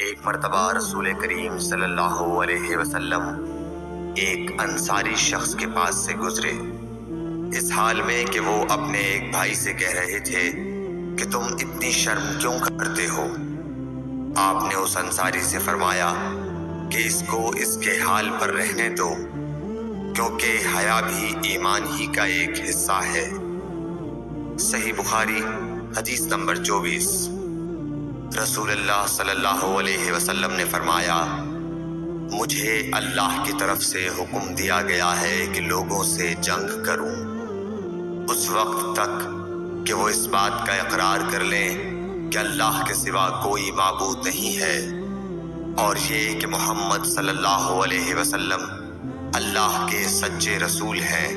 ایک مرتبہ رسول کریم صلی اللہ علیہ وسلم ایک انصاری شخص کے پاس سے گزرے، اس حال میں کہ وہ اپنے ایک بھائی سے کہہ رہے تھے کہ تم اتنی شرم کیوں کرتے ہو؟ آپ نے اس انصاری سے فرمایا کہ اس کو اس کے حال پر رہنے دو، کیونکہ حیا بھی ایمان ہی کا ایک حصہ ہے۔ صحیح بخاری حدیث نمبر 24۔ رسول اللہ صلی اللہ علیہ وسلم نے فرمایا، مجھے اللہ کی طرف سے حکم دیا گیا ہے کہ لوگوں سے جنگ کروں اس وقت تک کہ وہ اس بات کا اقرار کر لیں کہ اللہ کے سوا کوئی معبود نہیں ہے، اور یہ کہ محمد صلی اللہ علیہ وسلم اللہ کے سچے رسول ہیں،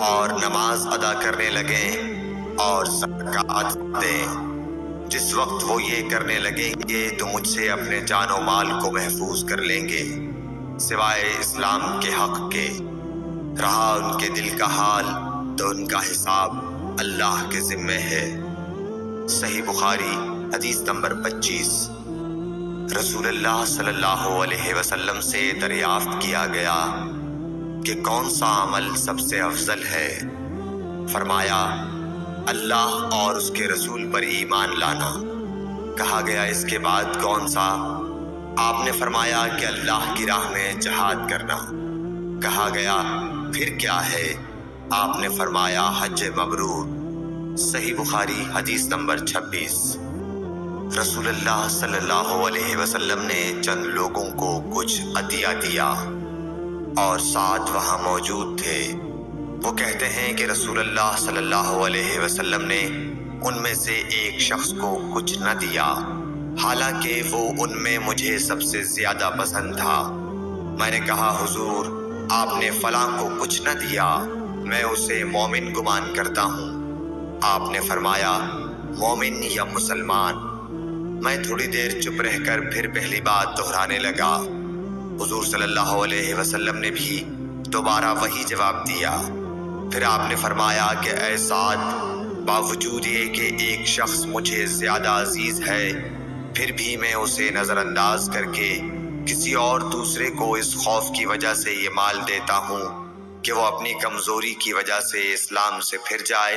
اور نماز ادا کرنے لگیں اور زکوٰۃ دیں۔ جس وقت وہ یہ کرنے لگیں گے تو مجھ سے اپنے جان و مال کو محفوظ کر لیں گے، سوائے اسلام کے حق کے۔ رہا ان کے دل کا حال تو ان کا حساب اللہ کے ذمے ہے۔ صحیح بخاری حدیث نمبر 25۔ رسول اللہ صلی اللہ علیہ وسلم سے دریافت کیا گیا کہ کون سا عمل سب سے افضل ہے؟ فرمایا، اللہ اور اس کے رسول پر ایمان لانا۔ کہا گیا، اس کے بعد کون سا؟ آپ نے فرمایا کہ اللہ کی راہ میں جہاد کرنا۔ کہا گیا، پھر کیا ہے؟ آپ نے فرمایا، حج مبرور۔ صحیح بخاری حدیث نمبر 26۔ رسول اللہ صلی اللہ علیہ وسلم نے چند لوگوں کو کچھ عطیہ دیا اور ساتھ وہاں موجود تھے۔ وہ کہتے ہیں کہ رسول اللہ صلی اللہ علیہ وسلم نے ان میں سے ایک شخص کو کچھ نہ دیا، حالانکہ وہ ان میں مجھے سب سے زیادہ پسند تھا۔ میں نے کہا، حضور، آپ نے فلاں کو کچھ نہ دیا، میں اسے مومن گمان کرتا ہوں۔ آپ نے فرمایا، مومن یا مسلمان؟ میں تھوڑی دیر چپ رہ کر پھر پہلی بات دہرانے لگا۔ حضور صلی اللہ علیہ وسلم نے بھی دوبارہ وہی جواب دیا۔ پھر آپ نے فرمایا کہ اے سعد، باوجود یہ کہ ایک شخص مجھے زیادہ عزیز ہے، پھر بھی میں اسے نظر انداز کر کے کسی اور دوسرے کو اس خوف کی وجہ سے یہ مال دیتا ہوں کہ وہ اپنی کمزوری کی وجہ سے اسلام سے پھر جائے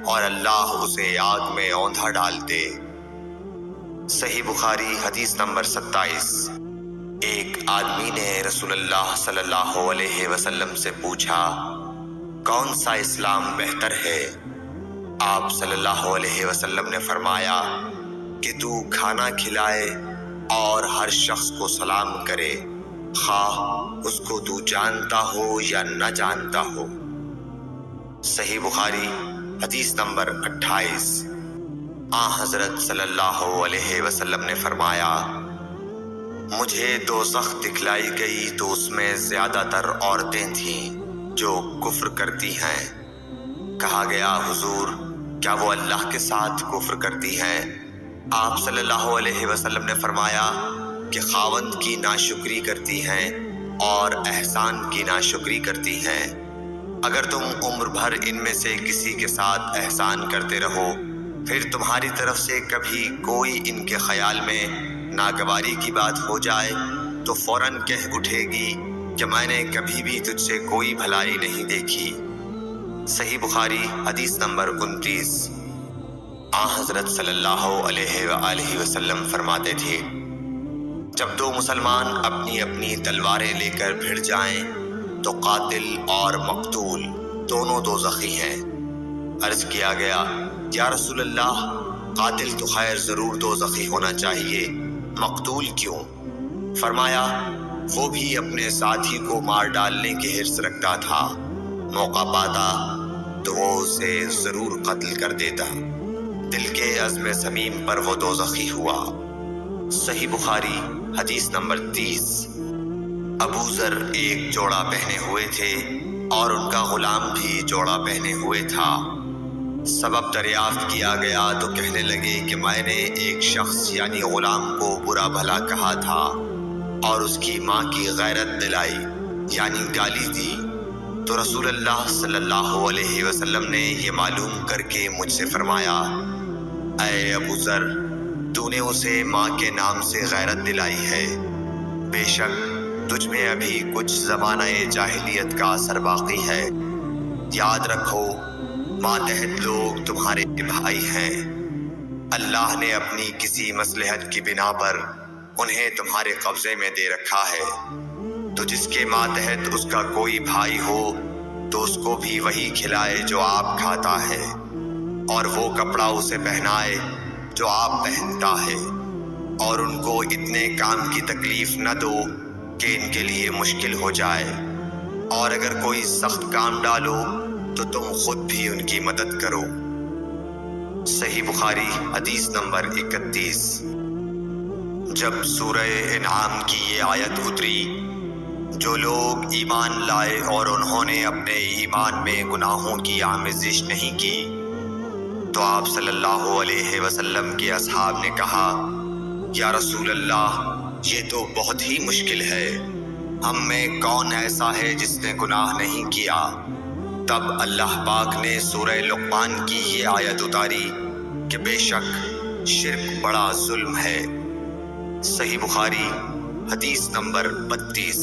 اور اللہ اسے آگ میں اوندھا ڈال دے۔ صحیح بخاری حدیث نمبر 27۔ ایک آدمی نے رسول اللہ صلی اللہ علیہ وسلم سے پوچھا، کون سا اسلام بہتر ہے؟ آپ صلی اللہ علیہ وسلم نے فرمایا کہ تو کھانا کھلائے اور ہر شخص کو سلام کرے، خواہ اس کو تو جانتا ہو یا نہ جانتا ہو۔ صحیح بخاری حدیث نمبر 28۔ حضرت صلی اللہ علیہ وسلم نے فرمایا، مجھے دوزخ دکھلائی گئی تو اس میں زیادہ تر عورتیں تھیں جو کفر کرتی ہیں۔ کہا گیا، حضور، کیا وہ اللہ کے ساتھ کفر کرتی ہیں؟ آپ صلی اللہ علیہ وسلم نے فرمایا کہ خاوند کی ناشکری کرتی ہیں اور احسان کی ناشکری کرتی ہیں۔ اگر تم عمر بھر ان میں سے کسی کے ساتھ احسان کرتے رہو، پھر تمہاری طرف سے کبھی کوئی ان کے خیال میں ناگواری کی بات ہو جائے تو فوراً کہہ اٹھے گی کہ میں نے کبھی بھی تجھ سے کوئی بھلائی نہیں دیکھی۔ صحیح بخاری حدیث نمبر 29۔ حضرت صلی اللہ علیہ وآلہ وسلم فرماتے تھے، جب دو مسلمان اپنی اپنی تلواریں لے کر بھڑ جائیں تو قاتل اور مقتول دونوں دوزخی ہیں۔ عرض کیا گیا، یا رسول اللہ، قاتل تو خیر ضرور دوزخی ہونا چاہیے، مقتول کیوں؟ فرمایا، وہ بھی اپنے ساتھی کو مار ڈالنے کی حرص رکھتا تھا، موقع پاتا تو وہ اسے ضرور قتل کر دیتا، دل کے عزم صمیم پر وہ دوزخی ہوا۔ صحیح بخاری حدیث نمبر 30۔ ابو ذر ایک جوڑا پہنے ہوئے تھے اور ان کا غلام بھی جوڑا پہنے ہوئے تھا۔ سبب دریافت کیا گیا تو کہنے لگے کہ میں نے ایک شخص یعنی غلام کو برا بھلا کہا تھا اور اس کی ماں کی غیرت دلائی یعنی گالی دی، تو رسول اللہ صلی اللہ علیہ وسلم نے یہ معلوم کر کے مجھ سے فرمایا، اے ابو ذر، تو نے اسے ماں کے نام سے غیرت دلائی ہے۔ بے شک تجھ میں ابھی کچھ زمانہ جاہلیت کا اثر باقی ہے۔ یاد رکھو ماتحت لوگ تمہارے بھائی ہیں۔ اللہ نے اپنی کسی مصلحت کی بنا پر انہیں تمہارے قبضے میں دے رکھا ہے، تو جس کے ماتحت اس کا کوئی بھائی ہو تو اس کو بھی وہی کھلائے جو آپ کھاتا ہے، اور وہ کپڑا اسے پہنائے جو آپ پہنتا ہے، اور ان کو اتنے کام کی تکلیف نہ دو کہ ان کے لیے مشکل ہو جائے، اور اگر کوئی سخت کام ڈالو تو تم خود بھی ان کی مدد کرو۔ صحیح بخاری حدیث نمبر 31۔ جب سورہ انعام کی یہ آیت اتری، جو لوگ ایمان لائے اور انہوں نے اپنے ایمان میں گناہوں کی آمیزش نہیں کی، تو آپ صلی اللہ علیہ وسلم کے اصحاب نے کہا، یا رسول اللہ، یہ تو بہت ہی مشکل ہے، ہم میں کون ایسا ہے جس نے گناہ نہیں کیا؟ تب اللہ پاک نے سورہ لقمان کی یہ آیت اتاری کہ بے شک شرک بڑا ظلم ہے۔ صحیح بخاری حدیث نمبر 32۔